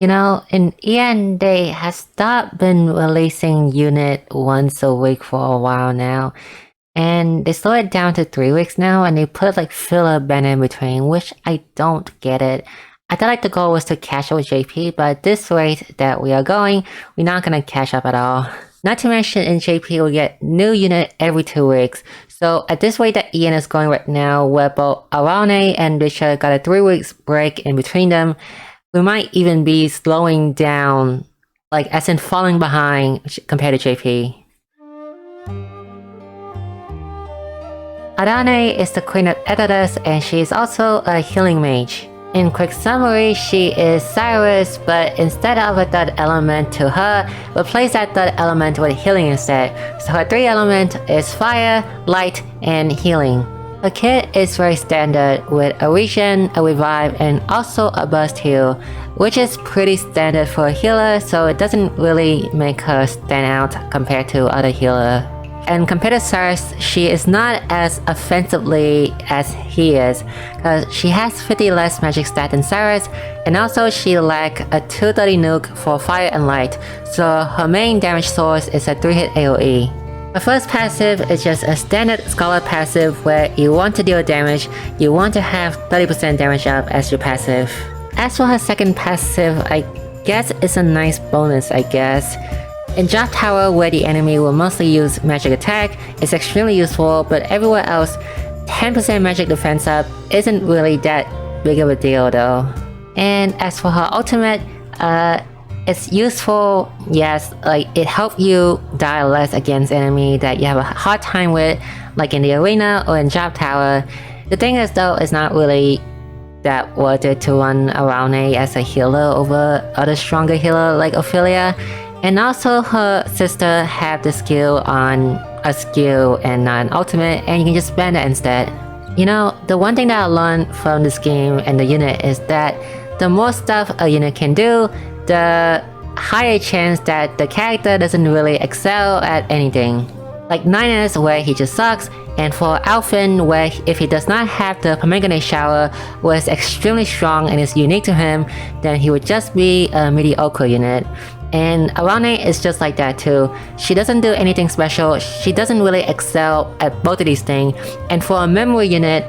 You know, in EN, they have stopped been releasing unit once a week for a while now. And they slowed it down to 3 weeks now, and they put like filler banner in between, which I don't get it. I thought like the goal was to catch up with JP, but at this rate that we are going, we're not gonna catch up at all. Not to mention in JP we get new unit every 2 weeks. So at this rate that EN is going right now, where both Araune and Richard got a 3 weeks break in between them, we might even be slowing down, like as in falling behind compared to JP. Alaune is the queen of Exodus and she is also a healing mage. In quick summary, she is Cyrus, but instead of a third element to her, replace that third element with healing instead. So her three element is fire, light, and healing. Her kit is very standard with a regen, a revive, and also a burst heal, which is pretty standard for a healer, so it doesn't really make her stand out compared to other healers. And compared to Cyrus, she is not as offensively as he is, because she has 50 less magic stat than Cyrus, and also she lacks a 230 nuke for fire and light, so her main damage source is a 3-hit AoE. Her first passive is just a standard Scholar passive where you want to deal damage, you want to have 30% damage up as your passive. As for her second passive, I guess it's a nice bonus, I guess. In Drop Tower, where the enemy will mostly use magic attack, it's extremely useful, but everywhere else, 10% magic defense up isn't really that big of a deal though. And as for her ultimate, it's useful, yes, like it helps you die less against enemy that you have a hard time with, like in the arena or in Drop Tower. The thing is though, it's not really that worth it to run Araune as a healer over other stronger healer like Ophelia. And also her sister have the skill on a skill and not an ultimate, and you can just spend it instead. You know, the one thing that I learned from this game and the unit is that the more stuff a unit can do, the higher chance that the character doesn't really excel at anything. Like Ninus, where he just sucks, and for Alphen, where if he does not have the Pomegranate Shower, was extremely strong and is unique to him, then he would just be a mediocre unit. And Araune is just like that too. She doesn't do anything special, she doesn't really excel at both of these things, and for a memory unit,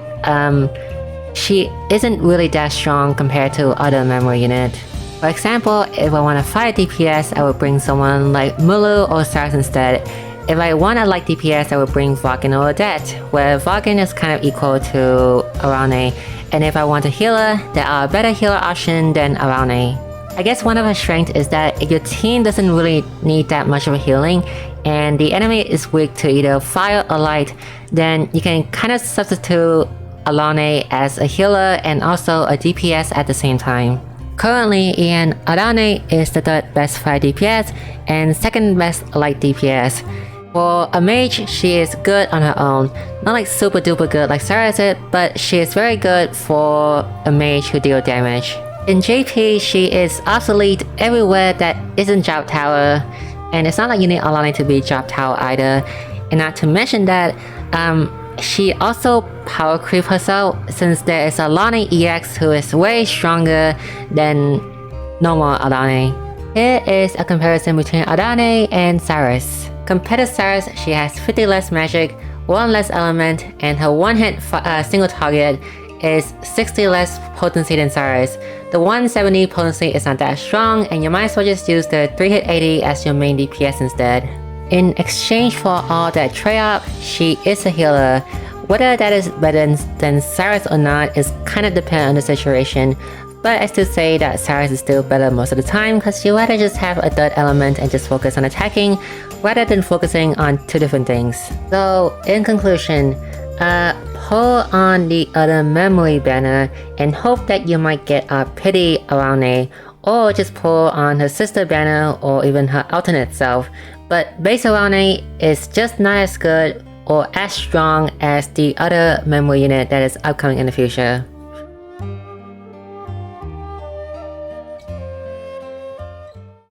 she isn't really that strong compared to other memory units. For example, if I want a fire DPS, I would bring someone like Mulu or Cyrus instead. If I want a light DPS, I would bring Vargan or Odette, where Vargan is kind of equal to Araune. And if I want a healer, there are a better healer option than Araune. I guess one of her strengths is that if your team doesn't really need that much of a healing, and the enemy is weak to either fire or light, then you can kind of substitute Alaune as a healer and also a DPS at the same time. Currently, Araune is the third best fire DPS and second best light DPS. For a mage, she is good on her own. Not like super duper good like Cyrus is, but she is very good for a mage who deals damage. In JP, she is obsolete everywhere that isn't Drop Tower, and it's not like you need Alaune to be Drop Tower either. And not to mention that, she also power creep herself since there is a Alaune EX who is way stronger than normal Alaune. Here is a comparison between Araune and Cyrus. Compared to Cyrus, she has 50 less magic, 1 less element, and her one-hit single target is 60 less potency than Cyrus. The 170 potency is not that strong, and you might as well just use the 3-hit 80 as your main DPS instead. In exchange for all that trade-off, she is a healer. Whether that is better than Cyrus or not is kind of dependent on the situation, but I still say that Cyrus is still better most of the time because you rather just have a third element and just focus on attacking rather than focusing on two different things. So, in conclusion, pull on the other memory banner and hope that you might get a pity Araune, or just pull on her sister banner or even her alternate self. But base Araune is just not as good or as strong as the other memory unit that is upcoming in the future.